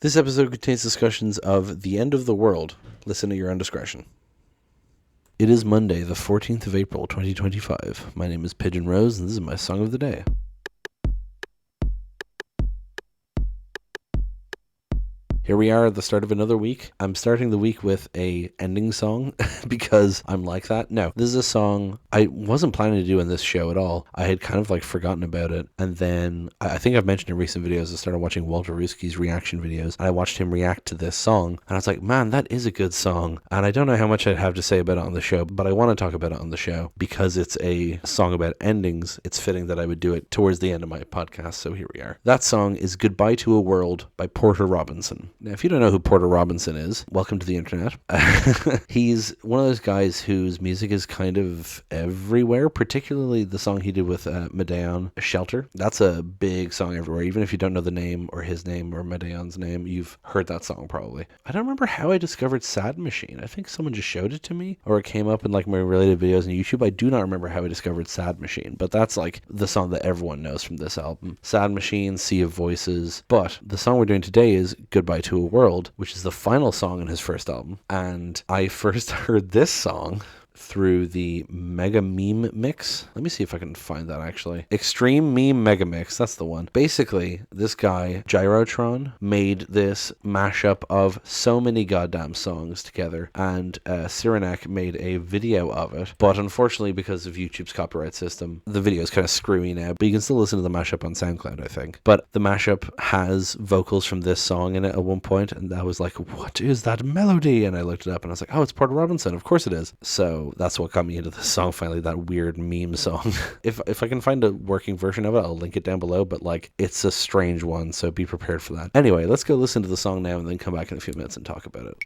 This episode contains discussions of the end of the world. Listen at your own discretion. It is Monday, the 14th of April, 2025. My name is Pigeon Rose, and this is my song of the day. Here we are at the start of another week. I'm starting the week with a ending song because I'm like that. No, this is a song I wasn't planning to do in this show at all. I had kind of forgotten about it. And then I think I've mentioned in recent videos, I started watching Walter Ruski's reaction videos, and I watched him react to this song. And I was like, man, that is a good song. And I don't know how much I'd have to say about it on the show, but I want to talk about it on the show because it's a song about endings. It's fitting that I would do it towards the end of my podcast. So here we are. That song is Goodbye to a World by Porter Robinson. Now, if you don't know who Porter Robinson is, welcome to the internet. He's one of those guys whose music is kind of everywhere, particularly the song he did with Medellin, Shelter. That's a big song everywhere. Even if you don't know the name or his name or Medellin's name, you've heard that song probably. I don't remember how I discovered Sad Machine. I think someone just showed it to me, or it came up in my related videos on YouTube. I do not remember how I discovered Sad Machine, but that's the song that everyone knows from this album. Sad Machine, Sea of Voices. But the song we're doing today is Goodbye to a World, which is the final song in his first album. And I first heard this song through the Mega Meme Mix. Let me see if I can find that actually. Extreme Meme Mega Mix, that's the one. Basically, this guy, Gyrotron, made this mashup of so many goddamn songs together, and Cyrenek made a video of it. But unfortunately, because of YouTube's copyright system, the video is kind of screwy now, but you can still listen to the mashup on SoundCloud, I think. But the mashup has vocals from this song in it at one point, and I was like, what is that melody? And I looked it up, and I was like, oh, it's Porter Robinson. Of course it is. So that's what got me into this song finally, that weird meme song. If I can find a working version of it, I'll link it down below, but it's a strange one, so be prepared for that. Anyway, let's go listen to the song now and then come back in a few minutes and talk about it.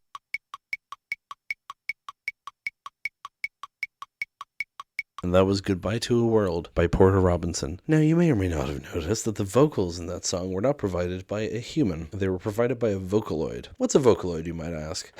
And that was Goodbye to a World by Porter Robinson. Now, you may or may not have noticed that the vocals in that song were not provided by a human. They were provided by a Vocaloid. What's a Vocaloid, you might ask?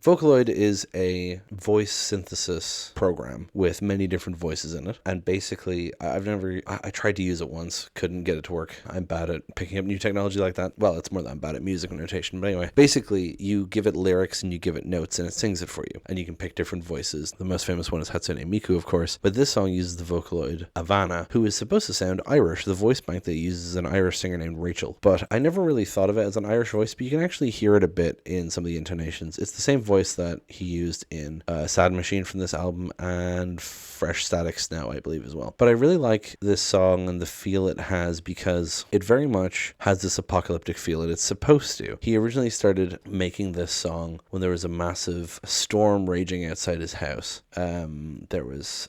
Vocaloid is a voice synthesis program with many different voices in it. And basically, I tried to use it once, couldn't get it to work. I'm bad at picking up new technology like that. Well, it's more than I'm bad at music notation. But anyway, basically, you give it lyrics and you give it notes and it sings it for you. And you can pick different voices. The most famous one is Hatsune Miku, of course. But this song uses the Vocaloid Ivana, who is supposed to sound Irish. The voice bank they use is an Irish singer named Rachel. But I never really thought of it as an Irish voice, but you can actually hear it a bit in some of the intonations. It's the same voice that he used in Sad Machine from this album and Fresh Static Snow, I believe, as well. But I really like this song and the feel it has because it very much has this apocalyptic feel that it's supposed to. He originally started making this song when there was a massive storm raging outside his house. There was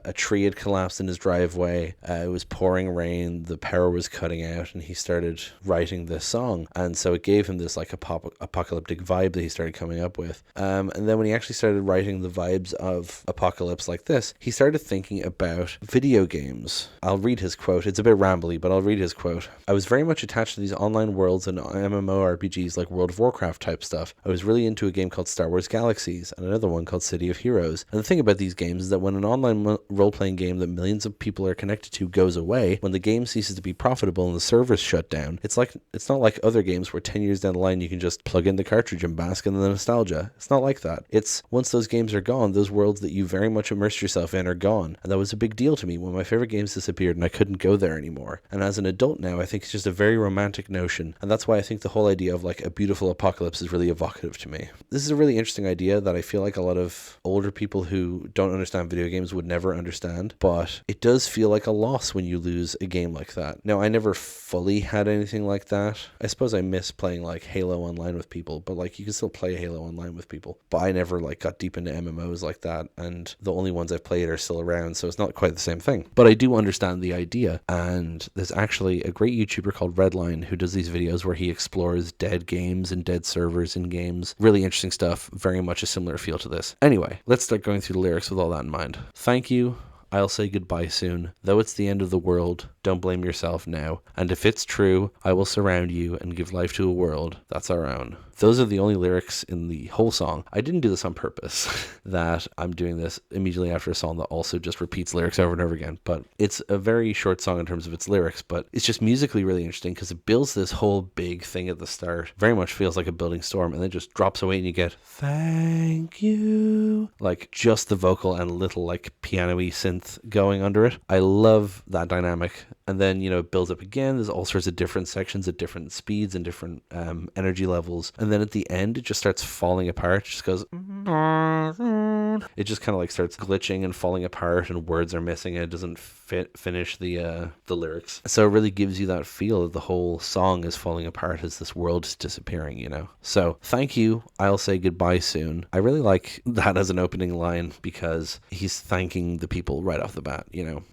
a tree had collapsed in his driveway. It was pouring rain. The power was cutting out, and he started writing this song. And so it gave him this apocalyptic vibe that he started coming up with. And then when he actually started writing the vibes of apocalypse like this, he started thinking about video games. I'll read his quote. It's a bit rambly, but I'll read his quote. I was very much attached to these online worlds and MMORPGs like World of Warcraft type stuff. I was really into a game called Star Wars Galaxies and another one called City of Heroes. And the thing about these games is that when an online role-playing game that millions of people are connected to goes away, when the game ceases to be profitable and the servers shut down, it's not like other games where 10 years down the line you can just plug in the cartridge and bask in the nostalgia. It's not like that. It's once those games are gone, those worlds that you very much immersed yourself in are gone. And that was a big deal to me when my favorite games disappeared and I couldn't go there anymore. And as an adult now, I think it's just a very romantic notion. And that's why I think the whole idea of a beautiful apocalypse is really evocative to me. This is a really interesting idea that I feel like a lot of older people who don't understand video games would never understand. But it does feel like a loss when you lose a game like that. Now, I never fully had anything like that. I suppose I miss playing Halo Online with people, but you can still play Halo Online with people. But I never got deep into MMOs like that, and the only ones I've played are still around, so it's not quite the same thing. But I do understand the idea, and there's actually a great YouTuber called Redline who does these videos where he explores dead games and dead servers in games. Really interesting stuff, very much a similar feel to this. Anyway, let's start going through the lyrics with all that in mind. Thank you. I'll say goodbye soon. Though it's the end of the world, don't blame yourself now. And if it's true, I will surround you and give life to a world that's our own. Those are the only lyrics in the whole song. I didn't do this on purpose, that I'm doing this immediately after a song that also just repeats lyrics over and over again. But it's a very short song in terms of its lyrics, but it's just musically really interesting because it builds this whole big thing at the start. Very much feels like a building storm, and then just drops away and you get, thank you. Like just the vocal and little like piano-y synth going under it. I love that dynamic. And then, it builds up again. There's all sorts of different sections at different speeds and different energy levels. And then at the end, it just starts falling apart. It just goes... It just kind of like starts glitching and falling apart, and words are missing, and it doesn't finish the lyrics. So it really gives you that feel that the whole song is falling apart as this world is disappearing, So thank you. I'll say goodbye soon. I really like that as an opening line because he's thanking the people right off the bat,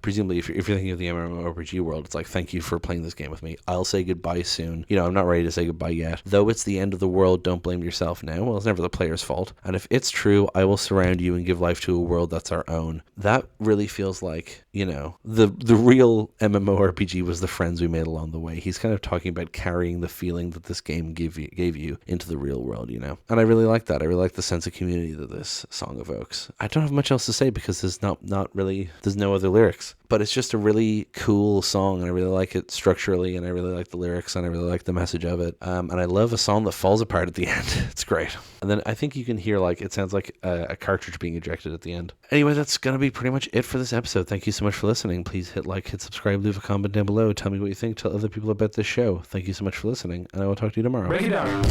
Presumably if you're thinking of the MMORPG world, it's like, thank you for playing this game with me. I'll say goodbye soon. I'm not ready to say goodbye yet. Though it's the end of the world, don't blame yourself now. Well, it's never the player's fault. And if it's true, I will surround you and give life to a world that's our own. That really feels like, the real MMORPG was the friends we made along the way. He's kind of talking about carrying the feeling that this game gave you into the real world, And I really like that. I really like the sense of community that this song evokes. I don't have much else to say because there's there's no other lyrics. But it's just a really cool song, and I really like it structurally, and I really like the lyrics, and I really like the message of it. And I love a song that falls apart at the end. It's great. And then I think you can hear, it sounds like a cartridge being ejected at the end. Anyway, that's going to be pretty much it for this episode. Thank you so much for listening. Please hit like, hit subscribe, leave a comment down below. Tell me what you think. Tell other people about this show. Thank you so much for listening, and I will talk to you tomorrow. Break it down.